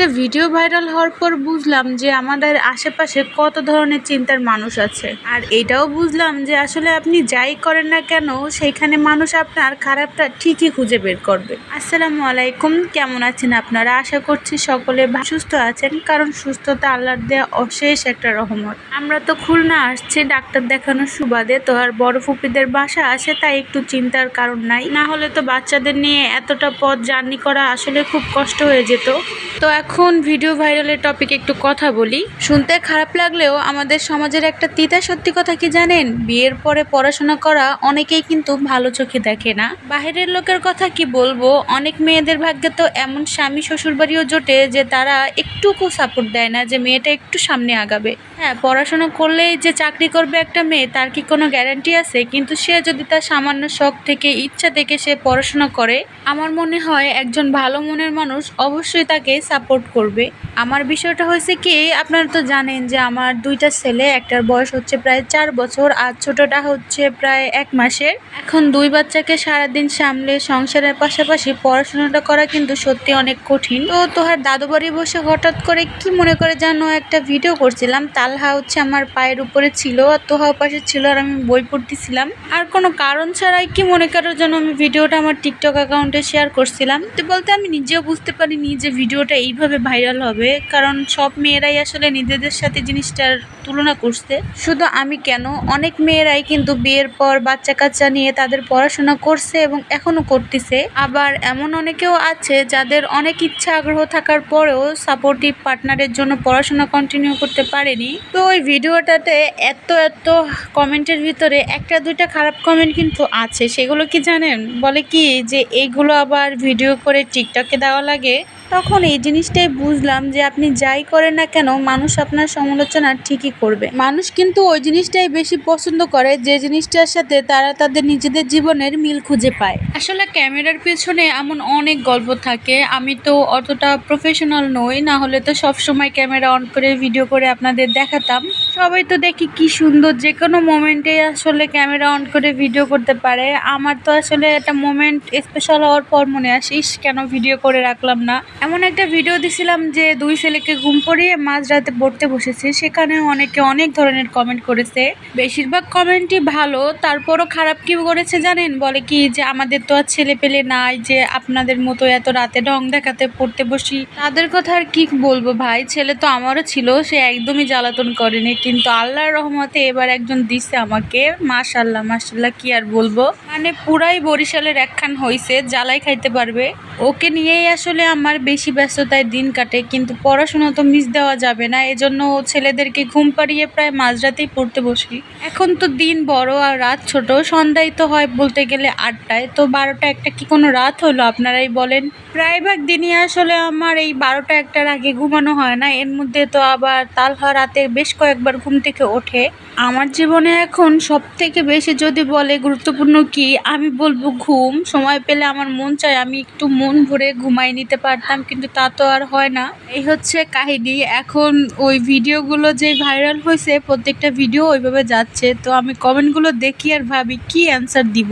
একটা video viral হওয়ার পর বুঝলাম যে আমাদের আশেপাশে কত ধরনের চিন্তার মানুষ আছে। আর এটাও বুঝলাম যে আসলে আপনি যাই করেন না কেন সেইখানে মানুষ আপনার খারাপটা ঠিকই খুঁজে বের করবে। আসসালামু আলাইকুম, কেমন আছেন আপনারা? আশা করছি সকলে সুস্থ আছেন, কারণ সুস্থতা আল্লাহর দেয়া অশেষ একটা রহমত। আমরা তো খুলনা আসছি ডাক্তার দেখানোর সুবাদে, তো আর বড় ফুপিদের বাসা আসে, তাই একটু চিন্তার কারণ নাই। না হলে তো বাচ্চাদের নিয়ে এতটা পথ জার্নি করা আসলে খুব কষ্ট হয়ে যেত। তো এখন ভিডিও ভাইরালের টপিকে একটু কথা বলি। শুনতে খারাপ লাগলেও আমাদের সমাজের একটা তিতা সত্যি কথা কি জানেন, বিয়ের পরে পড়াশোনা করা অনেকেই কিন্তু ভালো চোখে দেখে না। বাহিরের লোকের কথা কি বলবো, অনেক মেয়েদের ভাগ্যে তো এমন স্বামী শ্বশুরবাড়িও জোটে যে তারা একটুকু সাপোর্ট দেয় না যে মেয়েটা একটু সামনে আগাবে। হ্যাঁ, পড়াশোনা করলেই যে চাকরি করবে একটা মেয়ে তার কি কোনো গ্যারান্টি আছে? কিন্তু সে যদি তার সামান্য শখ থেকে ইচ্ছা থেকে সে পড়াশোনা করে, আমার মনে হয় একজন ভালো মনের মানুষ অবশ্যই তাকে সাপোর্ট করবে। আমার বিষয়টা হয়েছে কি, আপনারা তো জানেন যে আমার দুইটা ছেলে, একটার বয়স হচ্ছে প্রায় 4 বছর আর ছোটটা হচ্ছে প্রায় 1 মাসের। এখন দুই বাচ্চাকে সারাদিন সামলে সংসারের পাশাপাশি পড়াশোনাটা করা কিন্তু সত্যি অনেক কঠিন। তো তোহার দাদু বাড়ি বসে হঠাৎ করে কি মনে করে যেন একটা ভিডিও করছিলাম। তালহা হচ্ছে আমার পায়ের উপরে ছিল আর তোহাও পাশে ছিল, আর আমি বই পড়তেছিলাম। আর কোনো কারণ ছাড়াই কি মনে করার জন্য আমি ভিডিওটা আমার টিকটক অ্যাকাউন্টে শেয়ার করছিলাম। তো বলতে আমি নিজেও বুঝতে পারিনি যে ভিডিওটা এইভাবে ভাইরাল হবে, কারণ সব মেয়েরাই আসলে নিজেদের সাথে জিনিসটার তুলনা করছে। শুধু আমি কেন, অনেক মেয়েরাই কিন্তু বিয়ের পর বাচ্চা কাচ্চা নিয়ে তাদের পড়াশোনা করছে এবং এখনো করতেছে। আবার এমন অনেকেও আছে যাদের অনেক ইচ্ছা আগ্রহ থাকার পরেও সাপোর্টিভ পার্টনারের জন্য পড়াশোনা কন্টিনিউ করতে পারেনি। তো ওই ভিডিওটাতে এত কমেন্টের ভিতরে একটা দুইটা খারাপ কমেন্ট কিন্তু আছে। সেগুলো কি জানেন? বলে কি যে এইগুলো আবার ভিডিও করে টিকটকে দেওয়া লাগে। তখন এই জিনিসটাই বুঝলাম যে আপনি যাই করেন না কেন মানুষ আপনার সমালোচনা ঠিকই করবে। মানুষ কিন্তু ওই জিনিসটাই বেশি পছন্দ করে যে জিনিসটার সাথে তারা তাদের নিজেদের জীবনের মিল খুঁজে পায়। আসলে ক্যামেরার পেছনে এমন অনেক গল্প থাকে। আমি তো অতটা প্রফেশনাল নই, না হলে তো সবসময় ক্যামেরা অন করে ভিডিও করে আপনাদের দেখাতাম। সবাই তো দেখি কি সুন্দর যে কোনো মোমেন্টে আসলে ক্যামেরা অন করে ভিডিও করতে পারে। আমার তো আসলে একটা মোমেন্ট স্পেশাল হওয়ার পর মনে আসিস কেন ভিডিও করে রাখলাম না। এমন একটা ভিডিও দিছিলাম যে 2 ছেলেকে ঘুম পাড়িয়ে মাঝরাতে পড়তে বসেছে, সেখানে অনেকে অনেক ধরনের কমেন্ট করেছে। বেশিরভাগ কমেন্টই ভালো, তারপরও খারাপ কি করেছে জানেন? বলে কি যে আমাদের তো আর ছেলে পেলে নাই যে আপনাদের মতো এত রাতে ঢং দেখাতে পড়তে বসি। তাদের কথা আর কি বলবো ভাই, ছেলে তো আমারও ছিল, সে একদমই জ্বালাতন করেনি, কিন্তু আল্লাহর রহমতে এবার একজন দিছে আমাকে। মাশাল্লাহ মাশাল্লাহ, কি আর বলবো, মানে পুরাই বরিশালের একখান হইছে, জ্বালাই খাইতে পারবে। ওকে নিয়েই আসলে আমার বেশি ব্যস্ততায় দিন কাটে, কিন্তু পড়াশোনা তো মিস দেওয়া যাবে না, এজন্য ছেলেদেরকে ঘুম পাড়িয়ে প্রায় মাঝরাতেই পড়তে বসি। এখন তো দিন বড় আর রাত ছোট, সন্ধ্যায় তো হয় বলতে গেলে 8টায়, তো 12টা 1টা কি কোনো রাত হলো আপনারাই বলেন? প্রায়ভাগ দিনই আসলে আমার এই 12টা 1টার আগে ঘুমানো হয় না। এর মধ্যে তো আবার তালহা রাতে বেশ কয়েকবার ঘুম থেকে ওঠে। আমার জীবনে এখন সব থেকে বেশি যদি বলে গুরুত্বপূর্ণ কি, আমি বলবো ঘুম। সময় পেলে আমার মন চায় আমি একটু মন ভরে ঘুমাই নিতে পারতাম, কিন্তু তা তো আর হয় না। এই হচ্ছে কাহিনী। এখন ওই ভিডিওগুলো যে ভাইরাল হয়েছে, প্রত্যেকটা ভিডিও ওইভাবে যাচ্ছে, তো আমি কমেন্টগুলো দেখি আর ভাবি কি অ্যান্সার দিব।